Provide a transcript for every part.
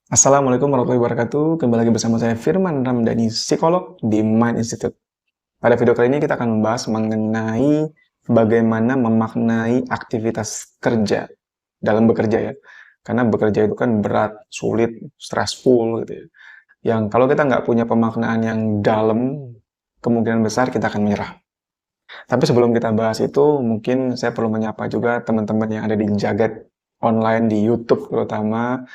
Assalamualaikum warahmatullahi wabarakatuh. Kembali lagi bersama saya Firman Ramdhani, psikolog di Mind Institute. Pada video kali ini kita akan membahas mengenai bagaimana memaknai aktivitas kerja dalam bekerja ya. Karena bekerja itu kan berat, sulit, stressful gitu ya. Yang kalau kita nggak punya pemaknaan yang dalam, kemungkinan besar kita akan menyerah. Tapi sebelum kita bahas itu, mungkin saya perlu menyapa juga teman-teman yang ada di jagat online di YouTube terutama.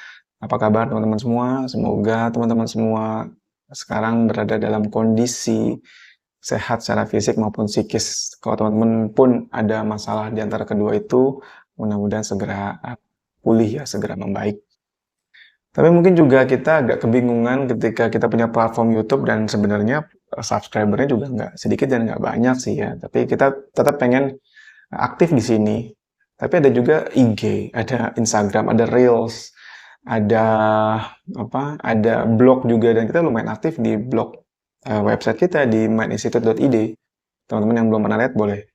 Apa kabar teman-teman semua? Semoga teman-teman semua sekarang berada dalam kondisi sehat secara fisik maupun psikis. Kalau teman-teman pun ada masalah di antara kedua itu, mudah-mudahan segera pulih ya, segera membaik. Tapi mungkin juga kita agak kebingungan ketika kita punya platform YouTube dan sebenarnya subscribernya juga nggak sedikit dan nggak banyak sih ya. Tapi kita tetap pengen aktif di sini. Tapi ada juga IG, ada Instagram, ada Reels, ada ada blog juga, dan kita lumayan aktif di blog website kita di mindinstitute.id. Teman-teman yang belum pernah lihat boleh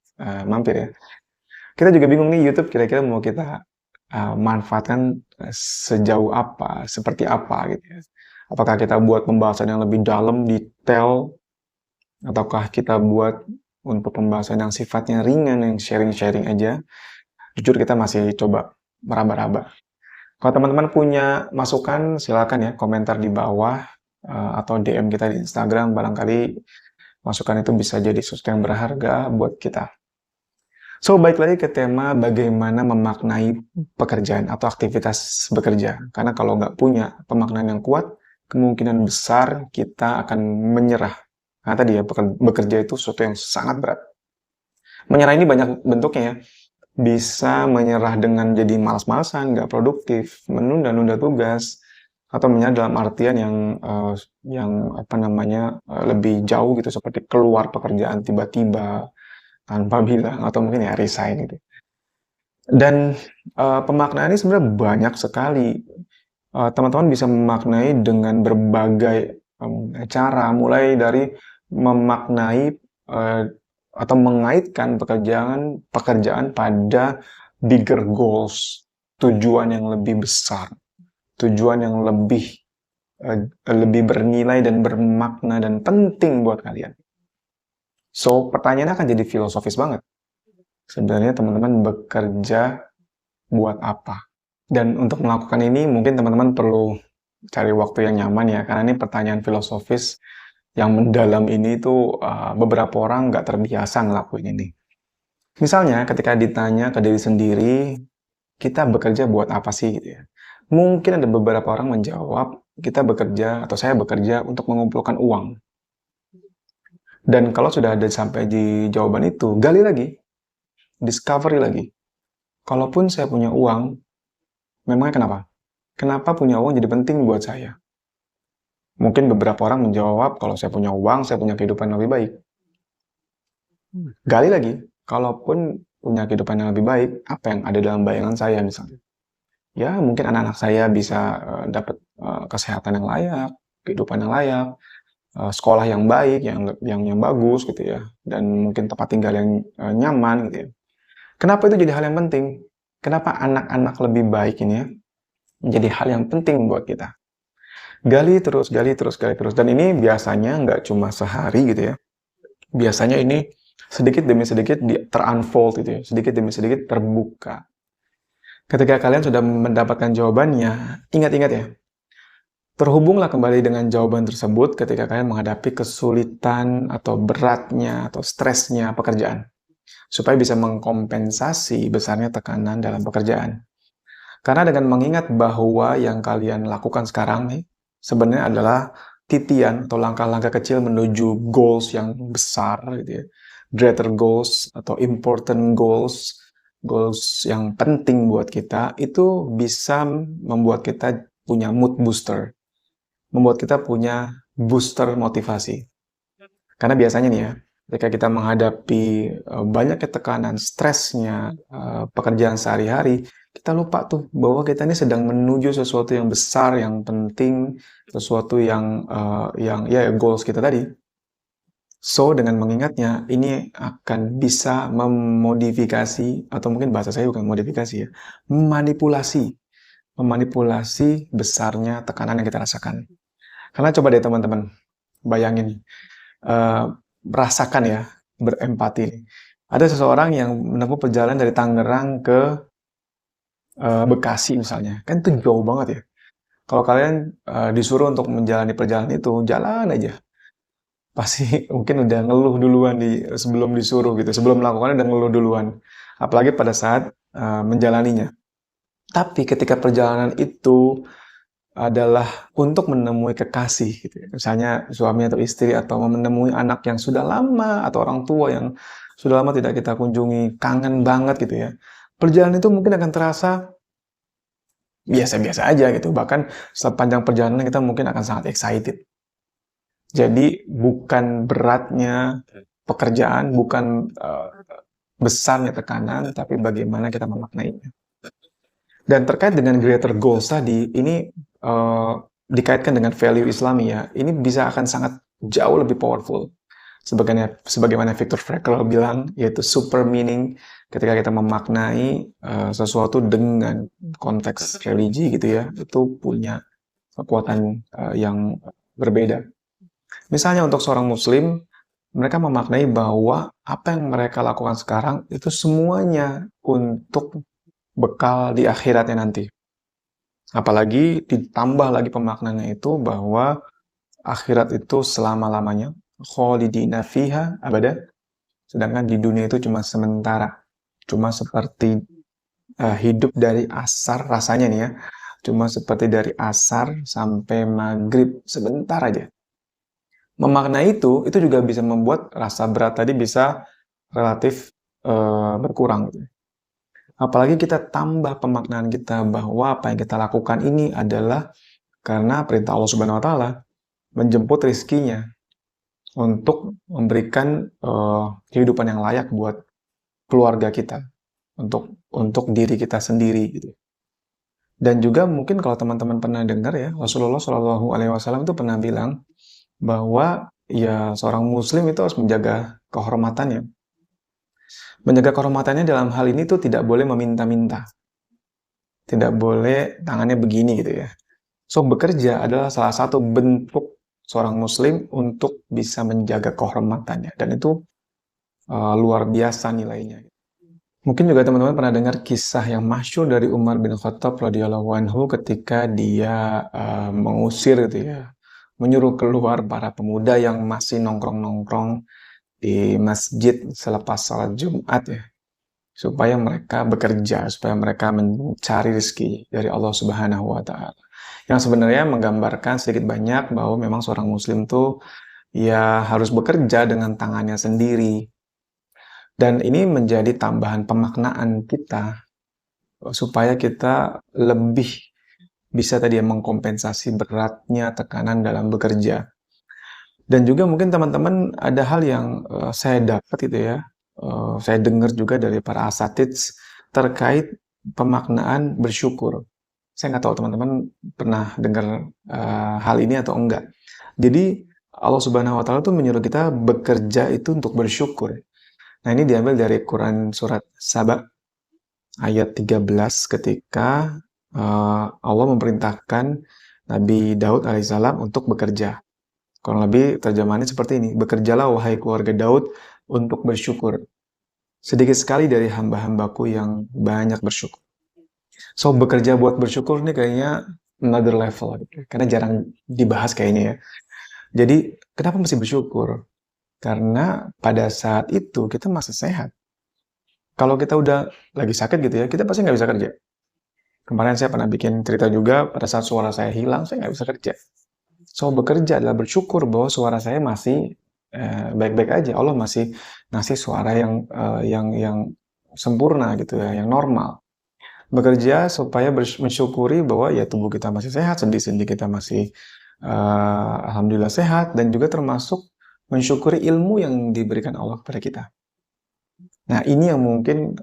mampir ya. Kita juga bingung nih, YouTube kira-kira mau kita manfaatkan sejauh apa, seperti apa gitu ya. Apakah kita buat pembahasan yang lebih dalam, detail, ataukah kita buat untuk pembahasan yang sifatnya ringan, yang sharing-sharing aja. Jujur kita masih coba meraba-raba. Kalau teman-teman punya masukan, silakan ya komentar di bawah atau DM kita di Instagram. Barangkali masukan itu bisa jadi sesuatu yang berharga buat kita. So, baik lagi ke tema bagaimana memaknai pekerjaan atau aktivitas bekerja. Karena kalau nggak punya pemaknaan yang kuat, kemungkinan besar kita akan menyerah. Karena tadi ya, bekerja itu sesuatu yang sangat berat. Menyerah ini banyak bentuknya ya. Bisa menyerah dengan jadi malas-malasan, nggak produktif, menunda-nunda tugas, atau menyerah dalam artian yang lebih jauh gitu, seperti keluar pekerjaan tiba-tiba tanpa bilang, atau mungkin ya resign gitu. Dan pemaknaan ini sebenarnya banyak sekali. Teman-teman bisa memaknai dengan berbagai cara, mulai dari memaknai atau mengaitkan pekerjaan pada bigger goals, tujuan yang lebih besar, tujuan yang lebih bernilai dan bermakna dan penting buat kalian. So, pertanyaannya akan jadi filosofis banget. Sebenarnya teman-teman bekerja buat apa? Dan untuk melakukan ini mungkin teman-teman perlu cari waktu yang nyaman ya, karena ini pertanyaan filosofis yang mendalam ini tuh beberapa orang nggak terbiasa ngelakuin ini. Misalnya ketika ditanya ke diri sendiri, kita bekerja buat apa sih gitu ya. Mungkin ada beberapa orang menjawab, kita bekerja atau saya bekerja untuk mengumpulkan uang. Dan kalau sudah ada sampai di jawaban itu, gali lagi, discovery lagi. Kalaupun saya punya uang, memangnya kenapa? Kenapa punya uang jadi penting buat saya? Mungkin beberapa orang menjawab, kalau saya punya uang, saya punya kehidupan yang lebih baik. Gali lagi, kalaupun punya kehidupan yang lebih baik, apa yang ada dalam bayangan saya misalnya? Ya, mungkin anak-anak saya bisa dapat kesehatan yang layak, kehidupan yang layak, sekolah yang baik, yang bagus gitu ya, dan mungkin tempat tinggal yang nyaman gitu ya. Kenapa itu jadi hal yang penting? Kenapa anak-anak lebih baik ini ya menjadi hal yang penting buat kita? Gali terus, gali terus, gali terus. Dan ini biasanya nggak cuma sehari gitu ya. Biasanya ini sedikit demi sedikit ter-unfold gitu ya. Sedikit demi sedikit terbuka. Ketika kalian sudah mendapatkan jawabannya, ingat-ingat ya. Terhubunglah kembali dengan jawaban tersebut ketika kalian menghadapi kesulitan atau beratnya atau stresnya pekerjaan. Supaya bisa mengkompensasi besarnya tekanan dalam pekerjaan. Karena dengan mengingat bahwa yang kalian lakukan sekarang nih, sebenarnya adalah titian atau langkah-langkah kecil menuju goals yang besar gitu ya. Greater goals atau important goals, goals yang penting buat kita, itu bisa membuat kita punya mood booster. Membuat kita punya booster motivasi. Karena biasanya nih ya, ketika kita menghadapi banyaknya tekanan, stresnya, pekerjaan sehari-hari, kita lupa tuh bahwa kita ini sedang menuju sesuatu yang besar, yang penting, sesuatu yang goals kita tadi. So, dengan mengingatnya, ini akan bisa memodifikasi, atau mungkin bahasa saya bukan modifikasi ya, manipulasi memanipulasi besarnya tekanan yang kita rasakan. Karena coba deh teman-teman, bayangin, rasakan ya, berempati. Ada seseorang yang menempuh perjalanan dari Tangerang ke Bekasi misalnya, kan itu jauh banget ya. Kalau kalian disuruh untuk menjalani perjalanan itu, jalan aja. Pasti mungkin udah ngeluh duluan sebelum disuruh gitu, sebelum melakukannya udah ngeluh duluan. Apalagi pada saat menjalaninya. Tapi ketika perjalanan itu adalah untuk menemui kekasih gitu ya. Misalnya suami atau istri atau menemui anak yang sudah lama atau orang tua yang sudah lama tidak kita kunjungi, kangen banget gitu ya. Perjalanan itu mungkin akan terasa biasa-biasa aja gitu. Bahkan sepanjang perjalanan kita mungkin akan sangat excited. Jadi bukan beratnya pekerjaan, bukan besarnya tekanan, tapi bagaimana kita memaknainya. Dan terkait dengan greater goals tadi, ini dikaitkan dengan value Islami ya, ini bisa akan sangat jauh lebih powerful. Sebagaimana Viktor Frankl bilang, yaitu super meaning ketika kita memaknai sesuatu dengan konteks religi gitu ya, itu punya kekuatan yang berbeda. Misalnya untuk seorang muslim, mereka memaknai bahwa apa yang mereka lakukan sekarang itu semuanya untuk bekal di akhiratnya nanti. Apalagi ditambah lagi pemaknaannya itu bahwa akhirat itu selama-lamanya, khalidina fiha abada, sedangkan di dunia itu cuma sementara. Cuma seperti hidup dari asar rasanya nih ya, cuma seperti dari asar sampai maghrib, sebentar aja. Memaknai itu juga bisa membuat rasa berat tadi bisa relatif berkurang gitu. Apalagi kita tambah pemaknaan kita bahwa apa yang kita lakukan ini adalah karena perintah Allah Subhanahu wa taala menjemput rizkinya untuk memberikan kehidupan yang layak buat keluarga kita, untuk diri kita sendiri gitu. Dan juga mungkin kalau teman-teman pernah dengar ya, Rasulullah Shallallahu alaihi wasallam itu pernah bilang bahwa ya seorang muslim itu harus menjaga kehormatannya. Menjaga kehormatannya dalam hal ini tuh tidak boleh meminta-minta. Tidak boleh tangannya begini gitu ya. So, bekerja adalah salah satu bentuk seorang muslim untuk bisa menjaga kehormatannya. Dan itu luar biasa nilainya. Mungkin juga teman-teman pernah dengar kisah yang masyhur dari Umar bin Khattab radhiyallahu anhu ketika dia mengusir gitu ya, menyuruh keluar para pemuda yang masih nongkrong-nongkrong di masjid selepas salat Jumat ya, supaya mereka bekerja, supaya mereka mencari rezeki dari Allah Subhanahu wa taala. Yang sebenarnya menggambarkan sedikit banyak bahwa memang seorang muslim tuh ya harus bekerja dengan tangannya sendiri. Dan ini menjadi tambahan pemaknaan kita supaya kita lebih bisa tadi ya mengkompensasi beratnya tekanan dalam bekerja. Dan juga mungkin teman-teman ada hal yang saya dapat gitu ya, saya dengar juga dari para asatids terkait pemaknaan bersyukur. Saya nggak tahu teman-teman pernah dengar hal ini atau enggak. Jadi Allah Subhanahu wa taala tuh menyuruh kita bekerja itu untuk bersyukur. Nah, ini diambil dari Quran surat Saba ayat 13 ketika Allah memerintahkan Nabi Daud alaihissalam untuk bekerja. Kurang lebih terjemahannya seperti ini, bekerjalah wahai keluarga Daud untuk bersyukur. Sedikit sekali dari hamba-hambaku yang banyak bersyukur. So, bekerja buat bersyukur ini kayaknya another level, gitu. Karena jarang dibahas kayaknya ya. Jadi, kenapa mesti bersyukur? Karena pada saat itu kita masih sehat. Kalau kita udah lagi sakit gitu ya, kita pasti nggak bisa kerja. Kemarin saya pernah bikin cerita juga, pada saat suara saya hilang, saya nggak bisa kerja. So, bekerja adalah bersyukur bahwa suara saya masih baik-baik aja. Allah masih ngasih suara yang sempurna gitu ya, yang normal. Bekerja supaya mensyukuri bahwa ya tubuh kita masih sehat, sendi-sendi kita masih alhamdulillah sehat, dan juga termasuk mensyukuri ilmu yang diberikan Allah kepada kita. Nah, ini yang mungkin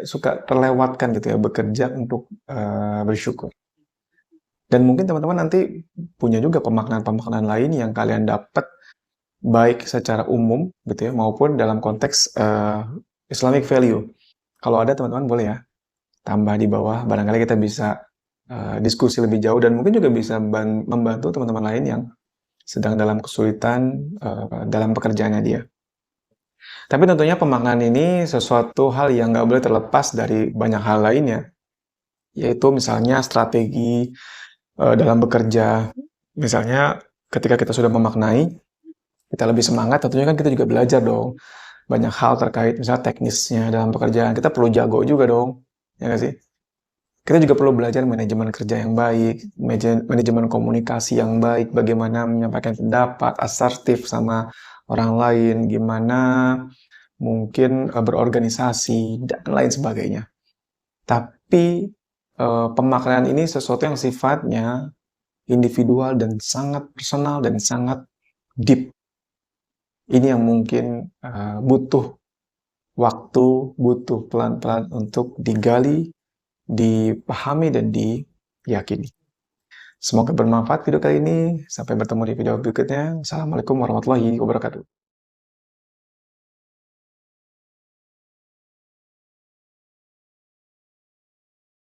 suka terlewatkan gitu ya, bekerja untuk bersyukur. Dan mungkin teman-teman nanti punya juga pemaknaan-pemaknaan lain yang kalian dapat baik secara umum gitu ya, maupun dalam konteks Islamic value. Kalau ada teman-teman boleh ya tambah di bawah, barangkali kita bisa diskusi lebih jauh dan mungkin juga bisa membantu teman-teman lain yang sedang dalam kesulitan dalam pekerjaannya dia. Tapi tentunya pemaknaan ini sesuatu hal yang nggak boleh terlepas dari banyak hal lainnya, yaitu misalnya strategi dalam bekerja. Misalnya ketika kita sudah memaknai, kita lebih semangat, tentunya kan kita juga belajar dong. Banyak hal terkait misalnya teknisnya dalam pekerjaan, kita perlu jago juga dong, ya nggak sih? Kita juga perlu belajar manajemen kerja yang baik, manajemen komunikasi yang baik, bagaimana menyampaikan pendapat, asertif sama orang lain, gimana mungkin berorganisasi, dan lain sebagainya. Tapi pemaknaan ini sesuatu yang sifatnya individual dan sangat personal dan sangat deep. Ini yang mungkin butuh waktu, butuh pelan-pelan untuk digali, dipahami, dan diyakini. Semoga bermanfaat video kali ini. Sampai bertemu di video berikutnya. Assalamualaikum warahmatullahi wabarakatuh.